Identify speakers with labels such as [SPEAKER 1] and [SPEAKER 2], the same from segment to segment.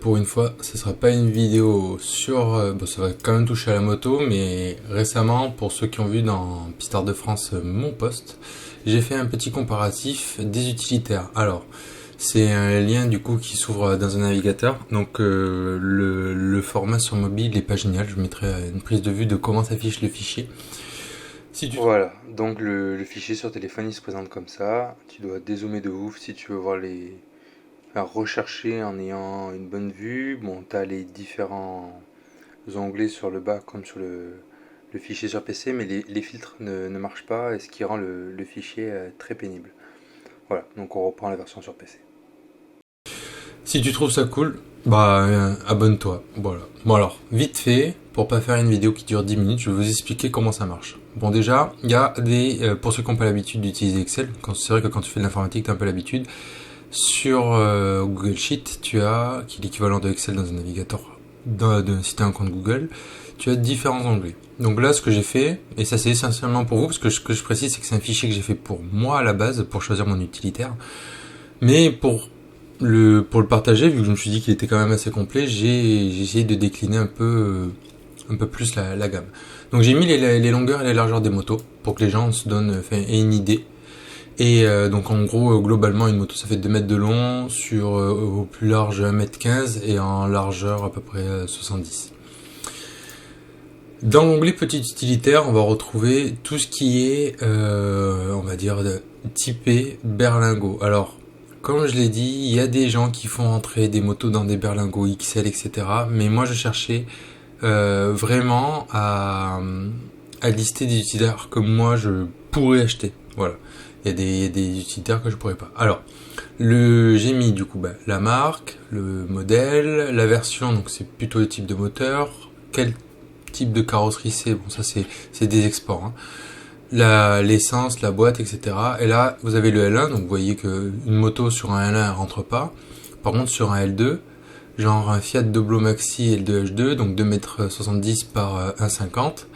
[SPEAKER 1] pour une fois, ce sera pas une vidéo sur... bon, ça va quand même toucher à la moto, mais récemment, pour ceux qui ont vu dans Pistard de France mon post, j'ai fait un petit comparatif des utilitaires. Alors, c'est un lien du coup qui s'ouvre dans un navigateur, donc le format sur mobile n'est pas génial, je mettrai une prise de vue de comment s'affiche le fichier. Voilà, donc le fichier sur téléphone il se présente comme ça, tu dois dézoomer de ouf si tu veux voir rechercher en ayant une bonne vue. Bon, tu as les différents onglets sur le bas comme sur le fichier sur PC, mais les filtres ne marchent pas, et ce qui rend le fichier très pénible. Voilà, donc on reprend la version sur PC. Si tu trouves ça cool, bah abonne-toi. Voilà. Bon alors, vite fait, pour pas faire une vidéo qui dure 10 minutes, je vais vous expliquer comment ça marche. Bon déjà, il y a pour ceux qui n'ont pas l'habitude d'utiliser Excel, c'est vrai que quand tu fais de l'informatique, tu as un peu l'habitude. Sur Google Sheet, tu as, qui est l'équivalent de Excel dans un navigateur, si tu as un compte Google, tu as différents onglets. Donc là, ce que j'ai fait, et ça c'est essentiellement pour vous, parce que ce que je précise, c'est que c'est un fichier que j'ai fait pour moi à la base, pour choisir mon utilitaire. Mais pour le partager, vu que je me suis dit qu'il était quand même assez complet, j'ai essayé de décliner un peu plus la gamme. Donc j'ai mis les longueurs et les largeurs des motos, pour que les gens se donnent aient une idée. Et donc en gros, globalement, une moto ça fait 2 mètres de long, sur au plus large 1m15 et en largeur à peu près 70. Dans l'onglet petit utilitaire, on va retrouver tout ce qui est, on va dire, typé berlingot. Alors, comme je l'ai dit, il y a des gens qui font entrer des motos dans des berlingots XL, etc. Mais moi, je cherchais vraiment à lister des utilitaires que moi, je pourrais acheter. Voilà. Il y a des utilitaires que je pourrais pas. Alors, j'ai mis du coup la marque, le modèle, la version, donc c'est plutôt le type de moteur, quel type de carrosserie c'est, bon ça c'est des exports, hein. L'essence, la boîte, etc. Et là, vous avez le L1, donc vous voyez que une moto sur un L1 elle rentre pas. Par contre, sur un L2, genre un Fiat Doblo Maxi L2H2, donc 2,70 m par 1,50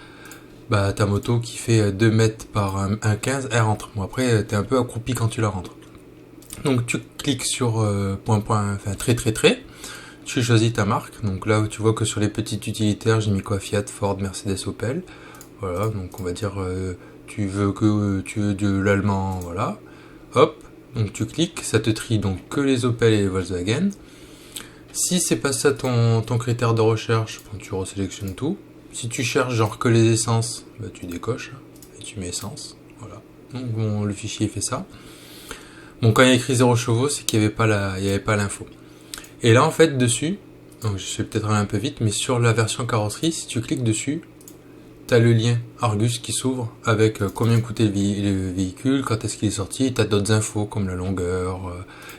[SPEAKER 1] m, ta moto qui fait 2 mètres par 1,15 m, elle rentre. Bon, après, t'es un peu accroupi quand tu la rentres. Donc, tu cliques sur trait. Tu choisis ta marque. Donc là, tu vois que sur les petits utilitaires, j'ai mis quoi? Fiat, Ford, Mercedes, Opel. Voilà, donc on va dire, tu veux de l'allemand, voilà. Hop, donc tu cliques, ça te trie donc que les Opel et les Volkswagen. Si c'est pas ça ton critère de recherche, tu resélectionnes tout. Si tu cherches genre que les essences, tu décoches et tu mets essence. Voilà. Donc bon, le fichier fait ça. Bon, quand il y a écrit 0 chevaux, c'est qu'il n'y avait pas l'info. Et là en fait dessus, donc je vais peut-être aller un peu vite, mais sur la version carrosserie, si tu cliques dessus, tu as le lien Argus qui s'ouvre avec combien coûtait le véhicule, quand est-ce qu'il est sorti, tu as d'autres infos comme la longueur,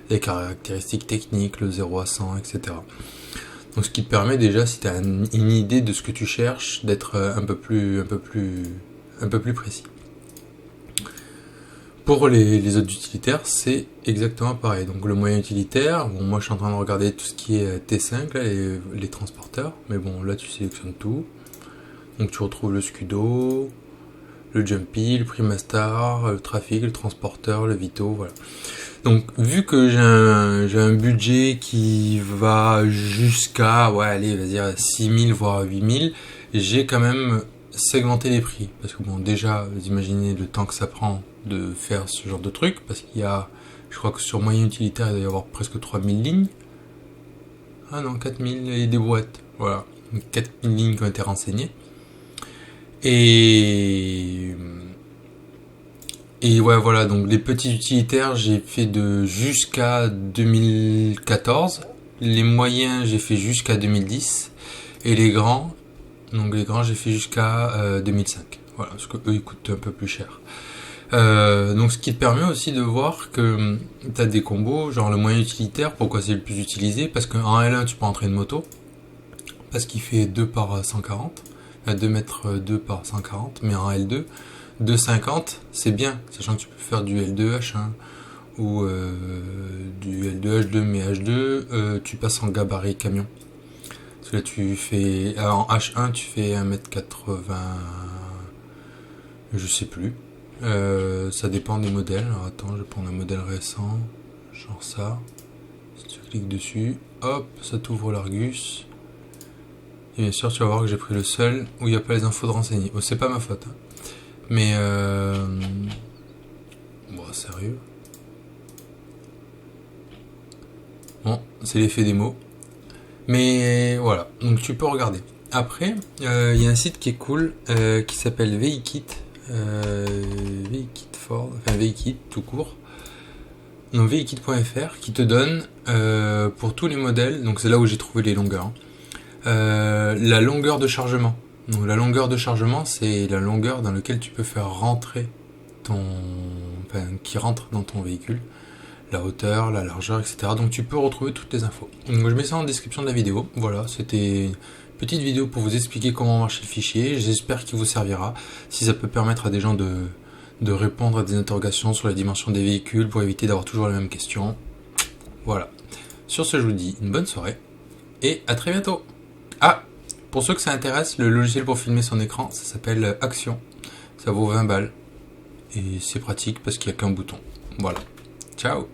[SPEAKER 1] les caractéristiques techniques, le 0 à 100, etc. Donc ce qui te permet déjà, si tu as une idée de ce que tu cherches, d'être un peu plus précis. Pour les autres utilitaires, c'est exactement pareil. Donc le moyen utilitaire, bon, moi je suis en train de regarder tout ce qui est T5, là, les transporteurs, mais bon là tu sélectionnes tout. Donc tu retrouves le Scudo, le Jumpy, le Primastar, le Trafic, le Transporteur, le Vito, voilà. Donc vu que j'ai un budget qui va jusqu'à, allez, vas-y, 6000 voire 8000, j'ai quand même segmenté les prix. Parce que bon, déjà, vous imaginez le temps que ça prend de faire ce genre de truc, parce qu'il y a, je crois que sur moyen utilitaire, il doit y avoir presque 3000 lignes. Ah non, 4000 et des boîtes, voilà. 4000 lignes qui ont été renseignées. Et ouais, voilà, donc les petits utilitaires, j'ai fait de jusqu'à 2014. Les moyens, j'ai fait jusqu'à 2010. Et les grands, j'ai fait jusqu'à 2005. Voilà, parce que eux, ils coûtent un peu plus cher. Donc ce qui te permet aussi de voir que tu as des combos, genre le moyen utilitaire, pourquoi c'est le plus utilisé? Parce qu'en L1, tu peux entrer une moto, parce qu'il fait 2 par 140, 2 mètres 2 par 140, mais en L2, 2,50 c'est bien, sachant que tu peux faire du L2H, hein, ou du L2H2, mais H2, tu passes en gabarit camion. Parce que là, tu fais, en H1, tu fais 1m80, je sais plus. Ça dépend des modèles. Alors attends, je vais prendre un modèle récent, genre ça. Si tu cliques dessus, hop, ça t'ouvre l'Argus. Et bien sûr, tu vas voir que j'ai pris le seul où il n'y a pas les infos de renseigner. Bon, c'est pas ma faute. Hein. Mais bon, sérieux. Bon, c'est l'effet démo. Mais voilà, donc tu peux regarder. Après, il y a un site qui est cool qui s'appelle VehiKit. VehiKit Ford, enfin VehiKit tout court. Donc vehikit.fr qui te donne pour tous les modèles, donc c'est là où j'ai trouvé les longueurs, la longueur de chargement. Donc la longueur de chargement, c'est la longueur dans laquelle tu peux faire rentrer qui rentre dans ton véhicule. La hauteur, la largeur, etc. Donc tu peux retrouver toutes les infos. Donc je mets ça en description de la vidéo. Voilà, c'était une petite vidéo pour vous expliquer comment marche le fichier. J'espère qu'il vous servira. Si ça peut permettre à des gens de répondre à des interrogations sur la dimension des véhicules pour éviter d'avoir toujours les mêmes questions. Voilà. Sur ce, je vous dis une bonne soirée et à très bientôt. Ah, pour ceux que ça intéresse, le logiciel pour filmer son écran, ça s'appelle Action. Ça vaut 20 balles. Et c'est pratique parce qu'il n'y a qu'un bouton. Voilà. Ciao.